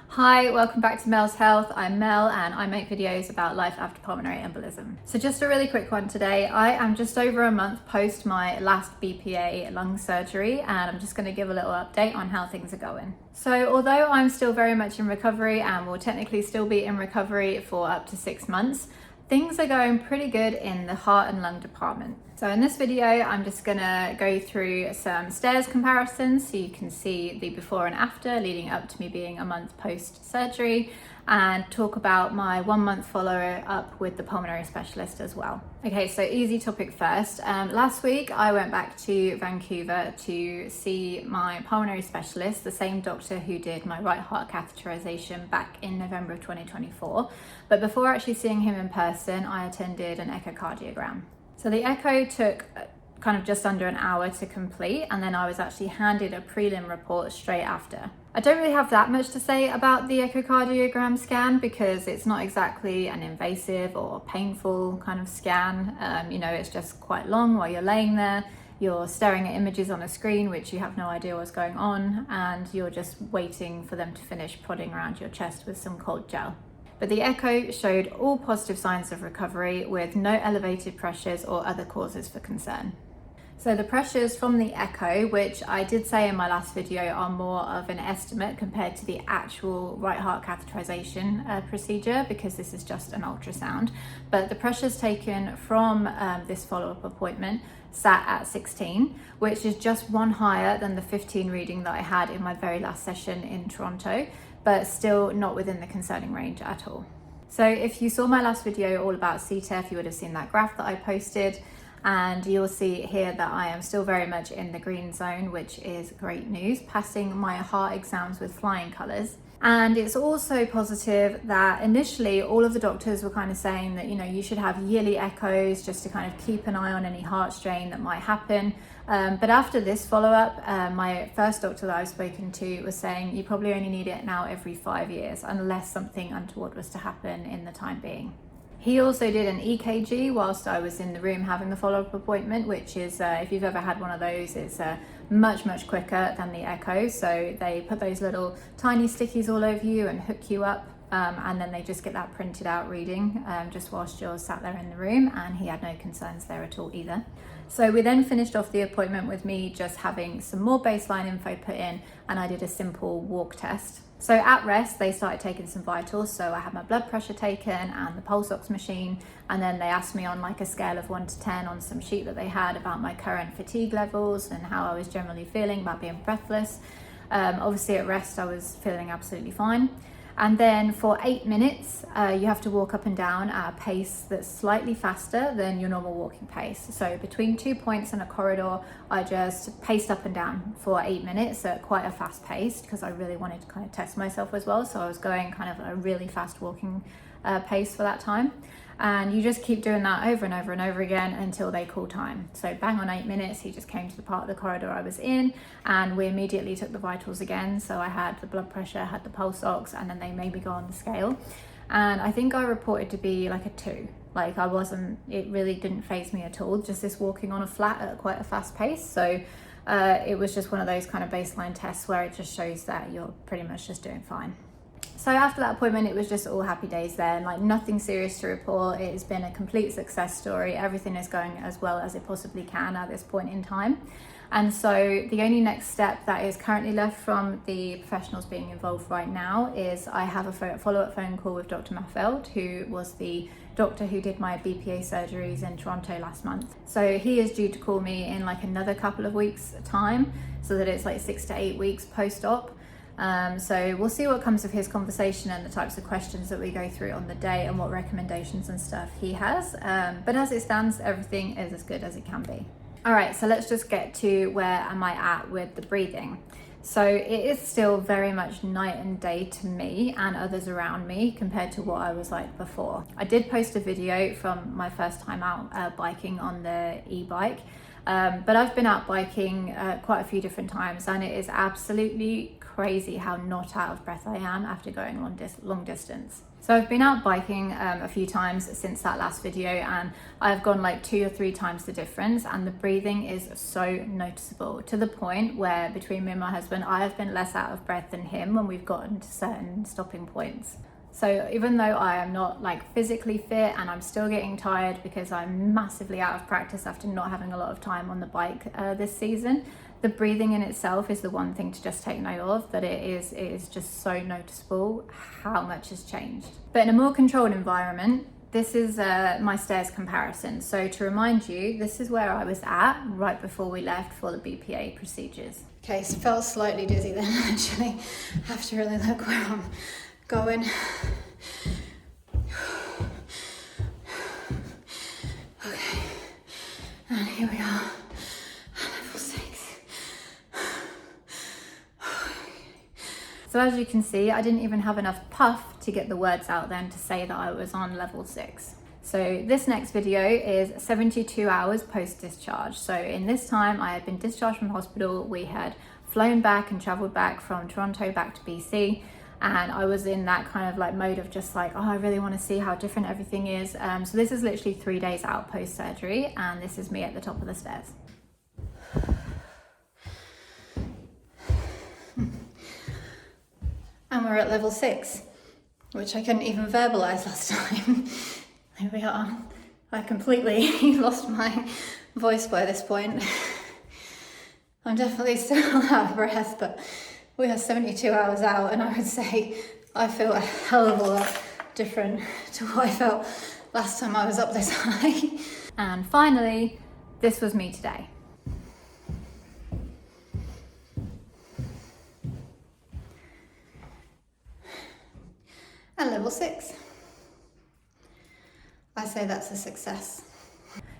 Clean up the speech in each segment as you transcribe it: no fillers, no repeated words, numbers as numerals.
Hi, welcome back to Mel's Health. I'm Mel and I make videos about life after pulmonary embolism. So just a really quick one today. I am just over a month post my last BPA lung surgery and I'm just going to give a little update on how things are going. So although I'm still very much in recovery and will technically still be in recovery for up to 6 months, things are going pretty good in the heart and lung department. So in this video, I'm just gonna go through some stairs comparisons so you can see the before and after leading up to me being a month post surgery, and talk about my 1 month follow up with the pulmonary specialist as well. Okay, so easy topic first. Last week I went back to Vancouver to see my pulmonary specialist, the same doctor who did my right heart catheterization back in November of 2024. But before actually seeing him in person, I attended an echocardiogram. So the echo took kind of just under an hour to complete, and then I was actually handed a prelim report straight after. I don't really have that much to say about the echocardiogram scan because it's not exactly an invasive or painful kind of scan. It's just quite long while you're laying there. You're staring at images on a screen which you have no idea what's going on, and you're just waiting for them to finish prodding around your chest with some cold gel. But the echo showed all positive signs of recovery with no elevated pressures or other causes for concern. So the pressures from the echo, which I did say in my last video are more of an estimate compared to the actual right heart catheterization procedure, because this is just an ultrasound, but the pressures taken from this follow-up appointment sat at 16, which is just one higher than the 15 reading that I had in my very last session in Toronto, but still not within the concerning range at all. So if you saw my last video all about CTEPH, you would have seen that graph that I posted, and you'll see here that I am still very much in the green zone, which is great news, passing my heart exams with flying colours. And it's also positive that initially all of the doctors were kind of saying that, you should have yearly echoes just to kind of keep an eye on any heart strain that might happen. But after this follow-up, my first doctor that I've spoken to was saying you probably only need it now every 5 years unless something untoward was to happen in the time being. He also did an EKG whilst I was in the room having the follow-up appointment, which is, if you've ever had one of those, it's much quicker than the echo. So they put those little tiny stickies all over you and hook you up, and then they just get that printed out reading just whilst you're sat there in the room, and he had no concerns there at all either. So we then finished off the appointment with me just having some more baseline info put in, and I did a simple walk test. So at rest, they started taking some vitals. So I had my blood pressure taken and the pulse ox machine. And then they asked me on like a scale of 1 to 10 on some sheet that they had about my current fatigue levels and how I was generally feeling about being breathless. Obviously at rest, I was feeling absolutely fine. And then for 8 minutes, you have to walk up and down at a pace that's slightly faster than your normal walking pace. So between 2 points in a corridor, I just paced up and down for 8 minutes at quite a fast pace because I really wanted to kind of test myself as well. So I was going kind of a really fast walking pace for that time. And you just keep doing that over and over and over again until they call time. So bang on 8 minutes, he just came to the part of the corridor I was in, and we immediately took the vitals again. So I had the blood pressure, had the pulse ox, and then they made me go on the scale. And I think I reported to be like a 2. Like it really didn't faze me at all, just this walking on a flat at quite a fast pace. So it was just one of those kind of baseline tests where it just shows that you're pretty much just doing fine. So after that appointment, it was just all happy days there, and like nothing serious to report. It has been a complete success story. Everything is going as well as it possibly can at this point in time. And so the only next step that is currently left from the professionals being involved right now is I have a follow-up phone call with Dr. Maffeld, who was the doctor who did my BPA surgeries in Toronto last month. So he is due to call me in like another couple of weeks time, so that it's like 6 to 8 weeks post-op. So we'll see what comes of his conversation and the types of questions that we go through on the day and what recommendations and stuff he has. But as it stands, everything is as good as it can be. All right, so let's just get to where am I at with the breathing. So it is still very much night and day to me and others around me compared to what I was like before. I did post a video from my first time out biking on the e-bike, but I've been out biking quite a few different times, and it is absolutely crazy how not out of breath I am after going long distance. So I've been out biking a few times since that last video, and I've gone like 2 or 3 times the difference, and the breathing is so noticeable, to the point where between me and my husband, I have been less out of breath than him when we've gotten to certain stopping points. So even though I am not like physically fit and I'm still getting tired because I'm massively out of practice after not having a lot of time on the bike this season, the breathing in itself is the one thing to just take note of, that it is just so noticeable how much has changed. But in a more controlled environment, this is my stairs comparison. So to remind you, this is where I was at right before we left for the BPA procedures. Okay, so felt slightly dizzy then actually. I have to really look where I'm going. Okay, and here we are. So as you can see, I didn't even have enough puff to get the words out then to say that I was on level 6. So this next video is 72 hours post-discharge. So in this time, I had been discharged from hospital. We had flown back and traveled back from Toronto back to BC. And I was in that kind of like mode of just like, oh, I really want to see how different everything is. So this is literally 3 days out post-surgery, and this is me at the top of the stairs. And we're at level 6, which I couldn't even verbalize last time. Here we are. I completely lost my voice by this point. I'm definitely still out of breath, but we are 72 hours out, and I would say I feel a hell of a lot different to what I felt last time I was up this high. And finally, this was me today. At level 6. I say that's a success.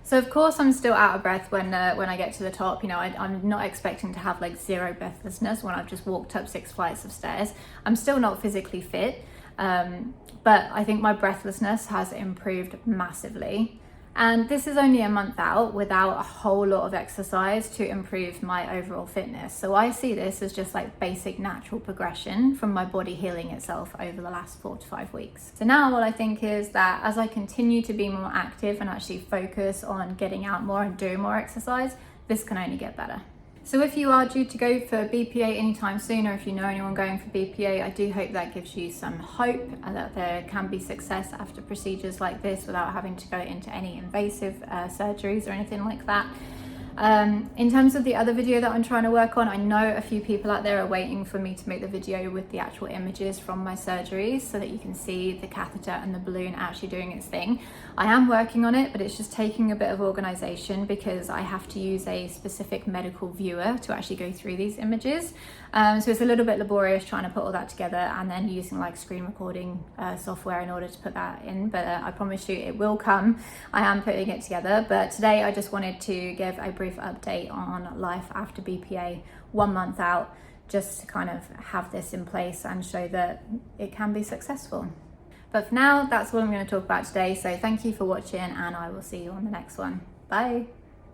So of course I'm still out of breath when I get to the top. You know, I'm not expecting to have like zero breathlessness when I've just walked up 6 flights of stairs. I'm still not physically fit, but I think my breathlessness has improved massively. And this is only a month out without a whole lot of exercise to improve my overall fitness. So I see this as just like basic natural progression from my body healing itself over the last 4 to 5 weeks. So now what I think is that as I continue to be more active and actually focus on getting out more and doing more exercise, this can only get better. So if you are due to go for BPA anytime soon, or if you know anyone going for BPA, I do hope that gives you some hope that there can be success after procedures like this without having to go into any invasive surgeries or anything like that. In terms of the other video that I'm trying to work on, I know a few people out there are waiting for me to make the video with the actual images from my surgeries so that you can see the catheter and the balloon actually doing its thing. I am working on it, but it's just taking a bit of organization because I have to use a specific medical viewer to actually go through these images. So it's a little bit laborious trying to put all that together and then using like screen recording software in order to put that in, but I promise you it will come. I am putting it together, but today I just wanted to give a brief update on life after BPA 1 month out, just to kind of have this in place and show that it can be successful. But for now, that's all I'm going to talk about today. So thank you for watching, and I will see you on the next one. Bye.